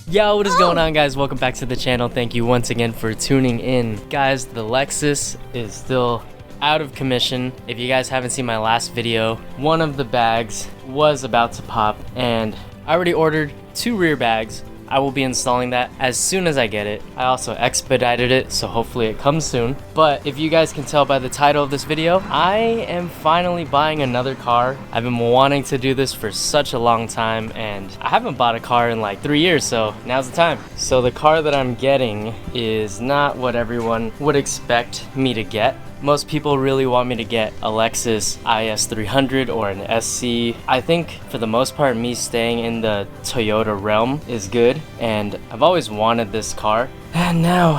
Yo, what is going on, guys? Welcome back to the channel. Thank you once again for tuning in. Guys, the Lexus is still out of commission. If you guys haven't seen my last video, one of the bags was about to pop and I already ordered 2 rear bags. I will be installing that as soon as I get it. I also expedited it, so hopefully it comes soon. But if you guys can tell by the title of this video, I am finally buying another car. I've been wanting to do this for such a long time, and I haven't bought a car in like 3 years, so now's the time. So the car that I'm getting is not what everyone would expect me to get. Most people really want me to get a Lexus IS 300 or an SC. I think for the most part, me staying in the Toyota realm is good, and I've always wanted this car. And now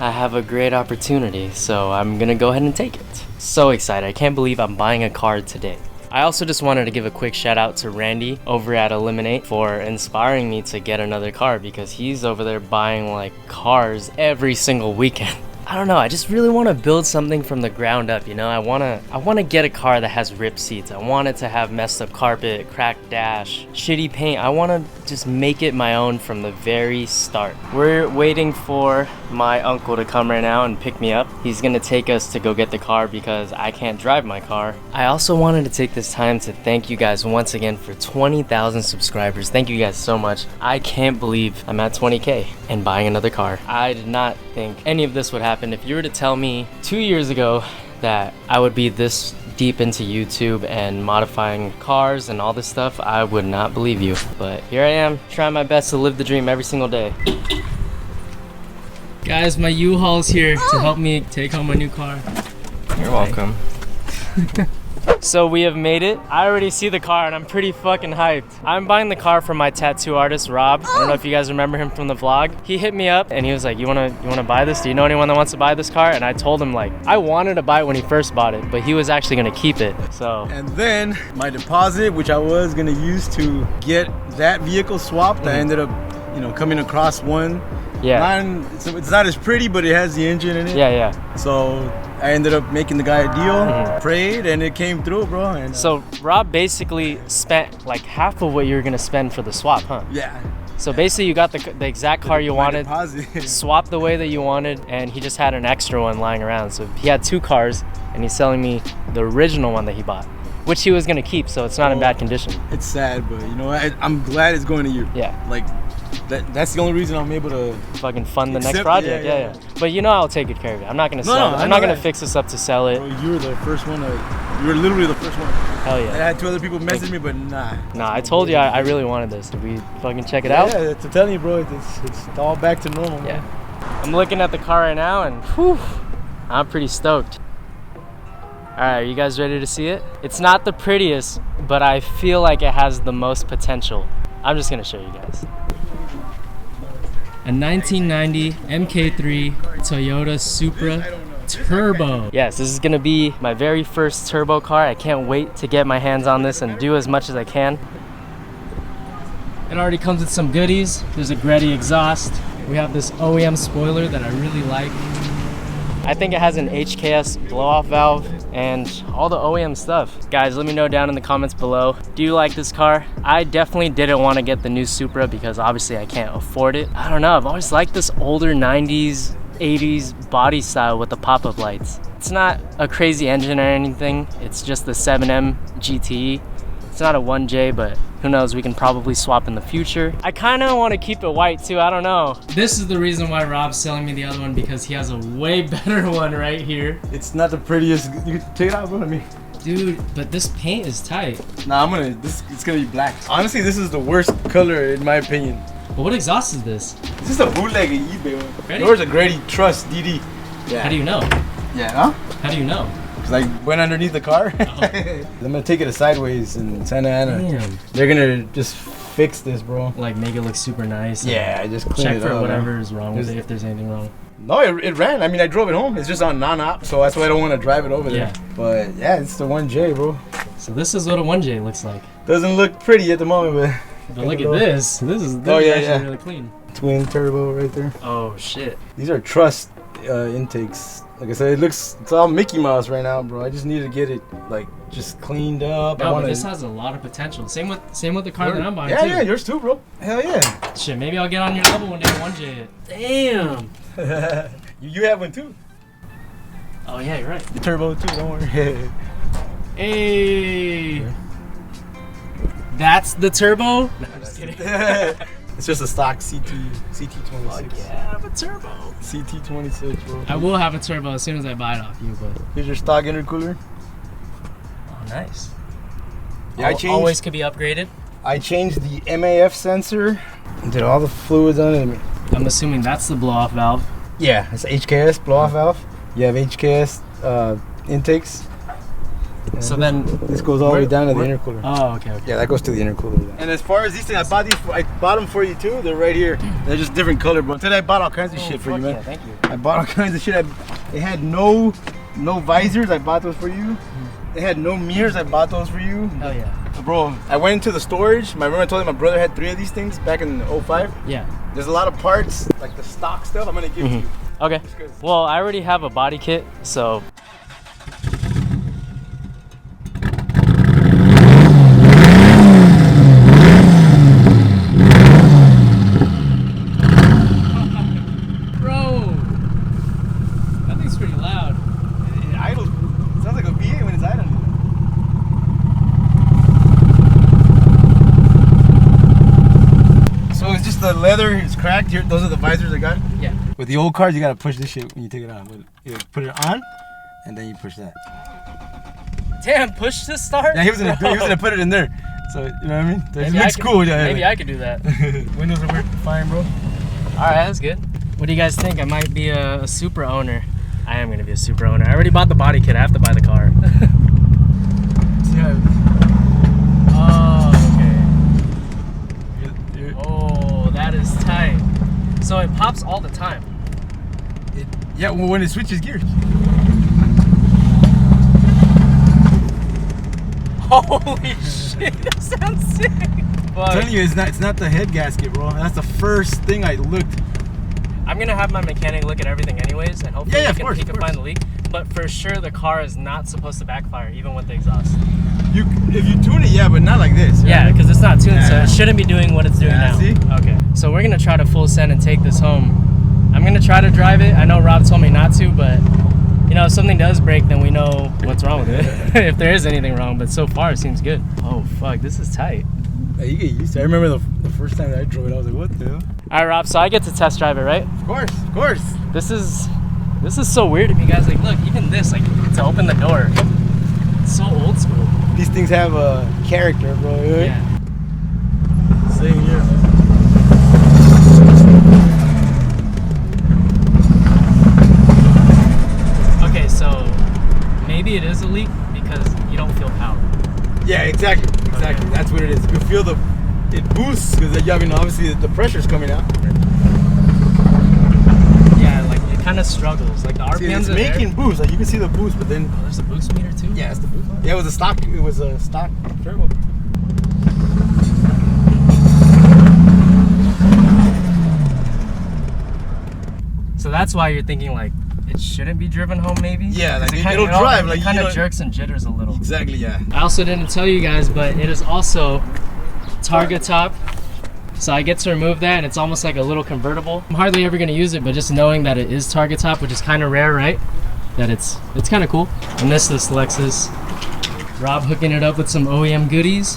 I have a great opportunity, so I'm gonna go ahead and take it. So excited, I can't believe I'm buying a car today. I also just wanted to give a quick shout out to Randy over at Eliminate for inspiring me to get another car, because he's over there buying like cars every single weekend. I don't know, I just really want to build something from the ground up, you know? I want to get a car that has ripped seats. I want it to have messed up carpet, cracked dash, shitty paint. I want to just make it my own from the very start. We're waiting for my uncle to come right now and pick me up. He's going to take us to go get the car because I can't drive my car. I also wanted to take this time to thank you guys once again for 20,000 subscribers. Thank you guys so much. I can't believe I'm at 20K and buying another car. I did not think any of this would happen. If you were to tell me 2 years ago that I would be this deep into YouTube and modifying cars and all this stuff, I would not believe you. But here I am, trying my best to live the dream every single day. Guys, my U-Haul's here to help me take home my new car. You're welcome. So we have made it. I already see the car and I'm pretty fucking hyped. I'm buying the car from my tattoo artist, Rob. I don't know if you guys remember him from the vlog. He hit me up and he was like, you wanna buy this? Do you know anyone that wants to buy this car? And I told him, like, I wanted to buy it when he first bought it, but he was actually gonna keep it, so. And then my deposit, which I was gonna use to get that vehicle swapped, I ended up, you know, coming across one. Yeah. It's not as pretty, but it has the engine in it. Yeah. So I ended up making the guy a deal, prayed, and it came through, bro. And so Rob basically spent like half of what you were gonna spend for the swap, huh? Yeah. So basically you got the exact car you wanted, deposit. swapped the way that you wanted, and he just had an extra one lying around. So he had 2 cars, and he's selling me the original one that he bought, which he was gonna keep, so it's not in bad condition. It's sad, but you know, I'm glad it's going to you. Yeah. Like, that's the only reason I'm able to fucking fund the next project. Yeah. But you know I'll take good care of it. I'm not gonna sell it. I'm not gonna fix this up to sell it. Bro, you were the first one. You were literally the first one. Hell yeah. I had 2 other people message me, but nah. Nah, I told you I really wanted this. Did we fucking check it out? Yeah, to tell you, bro, it's all back to normal. Yeah. Man. I'm looking at the car right now, and whew, I'm pretty stoked. All right, are you guys ready to see it? It's not the prettiest, but I feel like it has the most potential. I'm just gonna show you guys. A 1990 MKIII Toyota Supra Turbo. Yes, this is gonna be my very first turbo car. I can't wait to get my hands on this and do as much as I can. It already comes with some goodies. There's a Greddy exhaust. We have this OEM spoiler that I really like. I think it has an HKS blow-off valve and all the OEM stuff. Guys, let me know down in the comments below. Do you like this car? I definitely didn't want to get the new Supra because obviously I can't afford it. I don't know, I've always liked this older 90s, 80s body style with the pop-up lights. It's not a crazy engine or anything. It's just the 7M GTE. It's not a 1J, but who knows, we can probably swap in the future. I kind of want to keep it white too, I don't know. This is the reason why Rob's selling me the other one, because he has a way better one right here. It's not the prettiest. You can take it out, bro. Dude, but this paint is tight. Nah, it's gonna be black. Honestly, this is the worst color in my opinion. But what exhaust is this? This is a bootleg at eBay one. Ready? Yours a Greddy Trust DD. Yeah. How do you know? Yeah, huh? How do you know? Cause I went underneath the car. Oh. I'm gonna take it sideways in Santa Ana. Damn. They're gonna just fix this, bro. Like make it look super nice. Yeah, just clean check it for up, whatever man. is wrong with it, if there's anything wrong. No, it ran. I mean, I drove it home. It's just on non-op, so that's why I don't want to drive it over there. But yeah, it's the 1J, bro. So this is what a 1J looks like. Doesn't look pretty at the moment, but look at this. This is actually really clean. Twin turbo right there. Oh shit. These are Trust intakes. Like I said, it's all Mickey Mouse right now, bro. I just need to get it like just cleaned up. No, but this has a lot of potential. Same with the car that I'm buying too. Yeah, yours too, bro. Hell yeah. Shit, maybe I'll get on your level one day, 1J it. Damn. You have one too. Oh yeah, you're right. The turbo too. Don't worry. Hey. That's the turbo? No, I'm just kidding. It's just a stock CT26. Fuck yeah, I have a turbo. CT26, bro. I will have a turbo as soon as I buy it off you, but. Here's your stock intercooler. Oh, nice. Yeah, always could be upgraded. I changed the MAF sensor. Did all the fluids on it. I'm assuming that's the blow-off valve. Yeah, it's HKS blow-off valve. You have HKS intakes. And so then this goes all the way down to the intercooler. Oh, okay. Yeah, that goes to the intercooler. And as far as these things, I bought them for you too. They're right here. They're just different color, bro. Today I bought all kinds of shit for you, man. Yeah, thank you. I bought all kinds of shit. It had no visors. I bought those for you. It had no mirrors. I bought those for you. Hell yeah. Bro, I went into the storage. I told you my brother had 3 of these things back in 05. Yeah. There's a lot of parts, like the stock stuff. I'm gonna give to you. Okay. Well, I already have a body kit, so. Bro, that thing's pretty loud. It idles. It sounds like a V8 when it's idling. So it's just the leather is cracked. Here, those are the visors I got. Yeah. With the old cars, you gotta push this shit when you take it out. But you put it on, and then you push that. Damn, push to start? Yeah, he was gonna put it in there. So, you know what I mean? It looks cool. Yeah, maybe I could do that. Windows are working fine, bro. Alright, that's good. What do you guys think? I might be a Supra owner. I am going to be a Supra owner. I already bought the body kit. I have to buy the car. Oh, okay. Oh, that is tight. So it pops all the time. Yeah, well, when it switches gears. Holy shit, that sounds sick. I'm telling you, it's not the head gasket, bro. That's the first thing I looked. I'm gonna have my mechanic look at everything anyways, and hopefully he can find the leak. But for sure, the car is not supposed to backfire, even with the exhaust. If you tune it, yeah, but not like this. Yeah, because it's not tuned, so it shouldn't be doing what it's doing now. See? Okay, so we're gonna try to full send and take this home. I'm gonna try to drive it. I know Rob told me not to, but you know, if something does break, then we know what's wrong with it. If there is anything wrong, but so far it seems good. Oh fuck, this is tight. Yeah, you get used to it. I remember the first time that I drove it, I was like, what the hell? All right, Rob, so I get to test drive it, right? Of course. This is so weird to me, guys. Like, look, even this, like, to open the door, it's so old school. These things have a character, bro. Right? Yeah. Same here, man. Okay, so maybe it is a leak because you don't feel power. Yeah, exactly. Okay. That's what it is. You feel it boosts because obviously the pressure's coming out. Yeah, like it kind of struggles. Like the RPMs are making boost. Like you can see the boost, but then there's a boost meter too. Yeah, it's the boost. Yeah, it was a stock turbo. So that's why you're thinking like it shouldn't be driven home, maybe. Yeah, like it'll drive. Like it kind of jerks and jitters a little. Exactly. Yeah. I also didn't tell you guys, but it is also Targa top. So I get to remove that, and it's almost like a little convertible. I'm hardly ever gonna use it, but just knowing that it is Targa top, which is kind of rare, right? That it's kind of cool. I miss this Lexus. Rob hooking it up with some OEM goodies.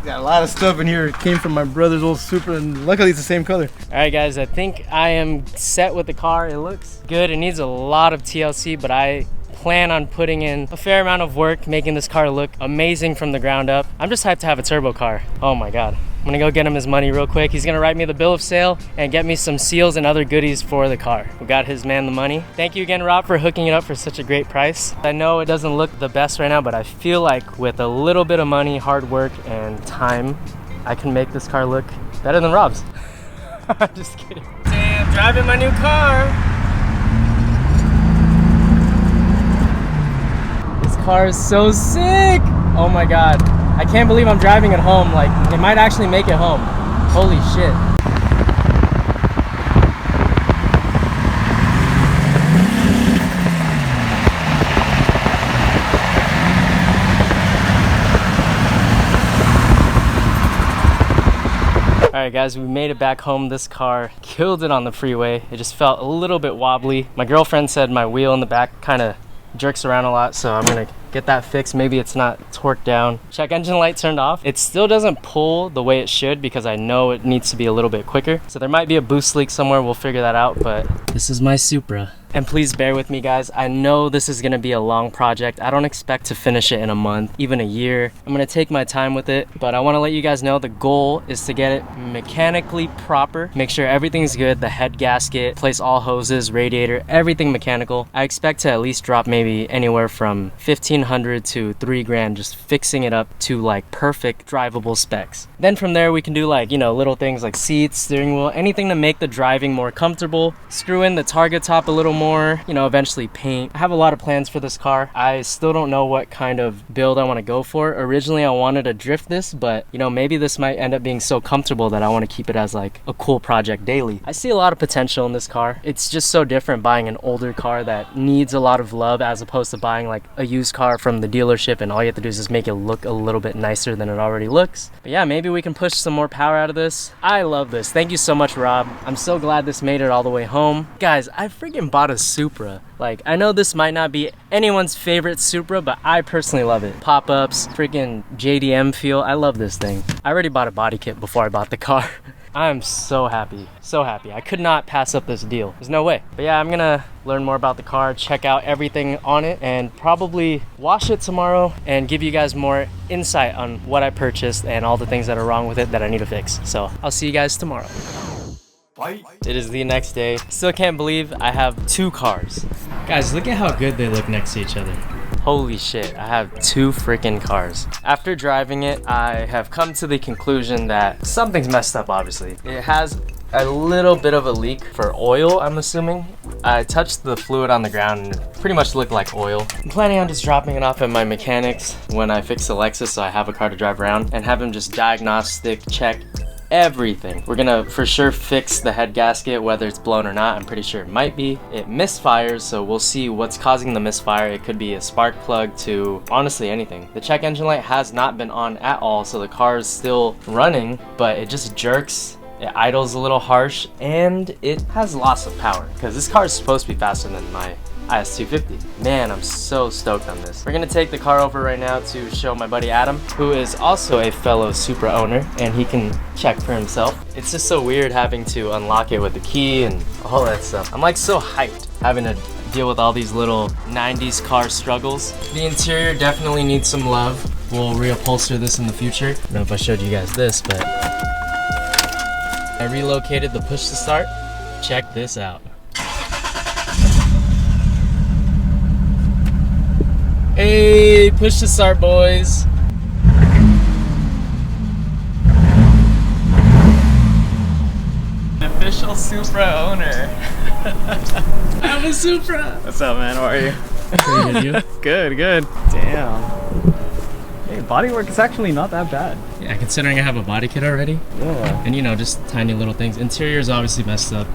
Got a lot of stuff in here. It came from my brother's old Supra, and luckily it's the same color. All right, guys, I think I am set with the car. It looks good. It needs a lot of TLC, but I plan on putting in a fair amount of work, making this car look amazing from the ground up. I'm just hyped to have a turbo car. Oh my God. I'm gonna go get him his money real quick. He's gonna write me the bill of sale and get me some seals and other goodies for the car. We got his man the money. Thank you again, Rob, for hooking it up for such a great price. I know it doesn't look the best right now, but I feel like with a little bit of money, hard work, and time, I can make this car look better than Rob's. I'm just kidding. Damn, driving my new car. This car is so sick. Oh my God. I can't believe I'm driving it home. Like, it might actually make it home. Holy shit. Alright guys, we made it back home. This car killed it on the freeway. It just felt a little bit wobbly. My girlfriend said my wheel in the back kind of jerks around a lot, so I'm gonna get that fixed. Maybe it's not torqued down. Check engine light turned off. It still doesn't pull the way it should because I know it needs to be a little bit quicker. So there might be a boost leak somewhere. We'll figure that out, but this is my Supra. And please bear with me guys. I know this is gonna be a long project. I don't expect to finish it in a month, even a year. I'm gonna take my time with it, but I wanna let you guys know the goal is to get it mechanically proper. Make sure everything's good, the head gasket, place all hoses, radiator, everything mechanical. I expect to at least drop maybe anywhere from 1,500 to 3 grand just fixing it up to like perfect drivable specs. Then from there we can do like, you know, little things like seats, steering wheel, anything to make the driving more comfortable. Screw in the target top a little more, you know, eventually paint. I have a lot of plans for this car. I still don't know what kind of build I want to go for. Originally I wanted to drift this, but you know, maybe this might end up being so comfortable that I want to keep it as like a cool project daily. I see a lot of potential in this car. It's just so different buying an older car that needs a lot of love as opposed to buying like a used car from the dealership and all you have to do is just make it look a little bit nicer than it already looks. But yeah, maybe we can push some more power out of this. I love this. Thank you so much, Rob. I'm so glad this made it all the way home. Guys, I freaking bought a Supra. Like, I know this might not be anyone's favorite Supra, but I personally love it. Pop-ups, freaking JDM feel. I love this thing. I already bought a body kit before I bought the car. I'm so happy, so happy. I could not pass up this deal. There's no way. But yeah, I'm gonna learn more about the car, check out everything on it, and probably wash it tomorrow and give you guys more insight on what I purchased and all the things that are wrong with it that I need to fix. So I'll see you guys tomorrow. It is the next day. Still can't believe I have 2 cars. Guys, look at how good they look next to each other. Holy shit, I have 2 freaking cars. After driving it, I have come to the conclusion that something's messed up, obviously. It has a little bit of a leak for oil, I'm assuming. I touched the fluid on the ground and it pretty much looked like oil. I'm planning on just dropping it off at my mechanics when I fix the Lexus so I have a car to drive around and have him just diagnostic check everything. We're gonna for sure fix the head gasket, whether it's blown or not. I'm pretty sure it might be. It misfires, so we'll see what's causing the misfire. It could be a spark plug to honestly anything. The check engine light has not been on at all, so the car is still running, but it just jerks. It idles a little harsh, and it has loss of power because this car is supposed to be faster than my IS250. Man, I'm so stoked on this. We're gonna take the car over right now to show my buddy Adam, who is also a fellow Supra owner, and he can check for himself. It's just so weird having to unlock it with the key and all that stuff. I'm like so hyped having to deal with all these little 90s car struggles. The interior definitely needs some love. We'll reupholster this in the future. I don't know if I showed you guys this, but I relocated the push to start. Check this out. Hey, push to start, boys. Official Supra owner. I'm a Supra. What's up, man? How are you? Pretty good, you? Good, good. Damn. Hey, bodywork is actually not that bad. Yeah, considering I have a body kit already. Yeah. And you know, just tiny little things. Interior is obviously messed up.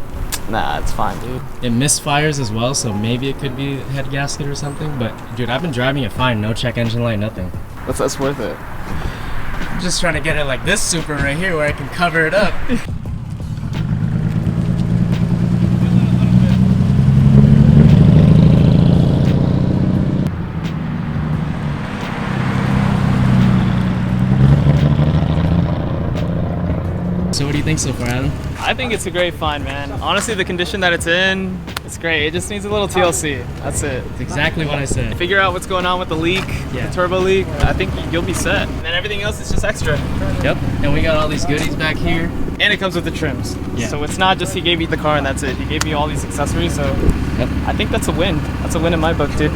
Nah, it's fine, dude. It misfires as well, so maybe it could be head gasket or something. But dude, I've been driving it fine. No check engine light, nothing. That's worth it. I'm just trying to get it like this Supra right here where I can cover it up. So what do you think so far, Adam? I think it's a great find, man. Honestly, the condition that it's in, it's great. It just needs a little TLC. That's it. It's exactly what I said. Figure out what's going on with the leak, Yeah. the turbo leak. I think you'll be set. And then everything else is just extra. Yep. And we got all these goodies back here. And it comes with the trims. Yeah. So it's not just he gave you the car and that's it. He gave you all these accessories, so Yep. I think that's a win. That's a win in my book, dude.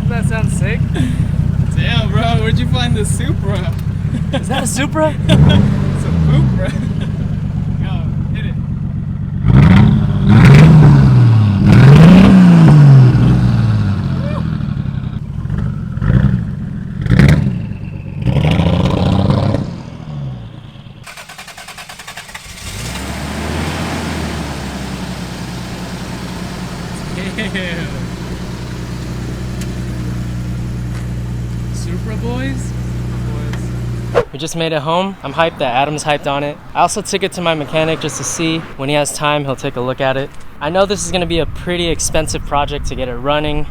That sounds sick. Damn, bro, where'd you find the Supra? Is that a Supra? It's a poop, bro. Yo, hit it. Supra boys? We just made it home. I'm hyped that Adam's hyped on it. I also took it to my mechanic just to see. When he has time, he'll take a look at it. I know this is gonna be a pretty expensive project to get it running,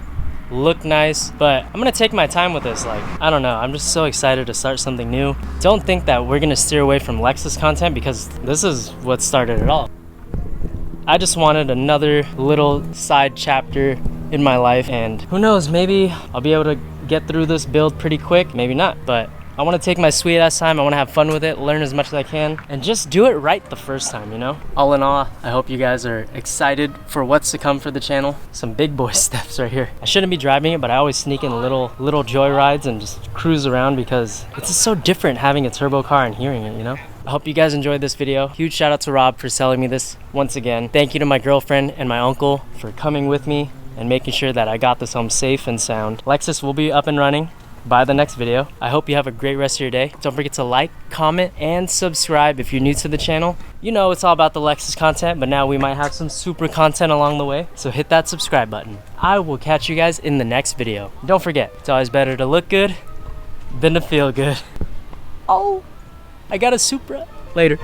look nice, but I'm gonna take my time with this. Like, I don't know, I'm just so excited to start something new. Don't think that we're gonna steer away from Lexus content because this is what started it all. I just wanted another little side chapter in my life, and who knows, maybe I'll be able to get through this build pretty quick, maybe not, but I want to take my sweet ass time. I want to have fun with it, learn as much as I can, and just do it right the first time, you know? All in all, I hope you guys are excited for what's to come for the channel. Some big boy steps right here. I shouldn't be driving it, but I always sneak in little joy rides and just cruise around because it's just so different having a turbo car and hearing it, you know? I hope you guys enjoyed this video. Huge shout out to Rob for selling me this once again. Thank you to my girlfriend and my uncle for coming with me and making sure that I got this home safe and sound. Lexus will be up and running by the next video. I hope you have a great rest of your day. Don't forget to like, comment, and subscribe if you're new to the channel. You know it's all about the Lexus content, but now we might have some Supra content along the way, so hit that subscribe button. I will catch you guys in the next video. Don't forget, it's always better to look good than to feel good. Oh, I got a Supra. Later.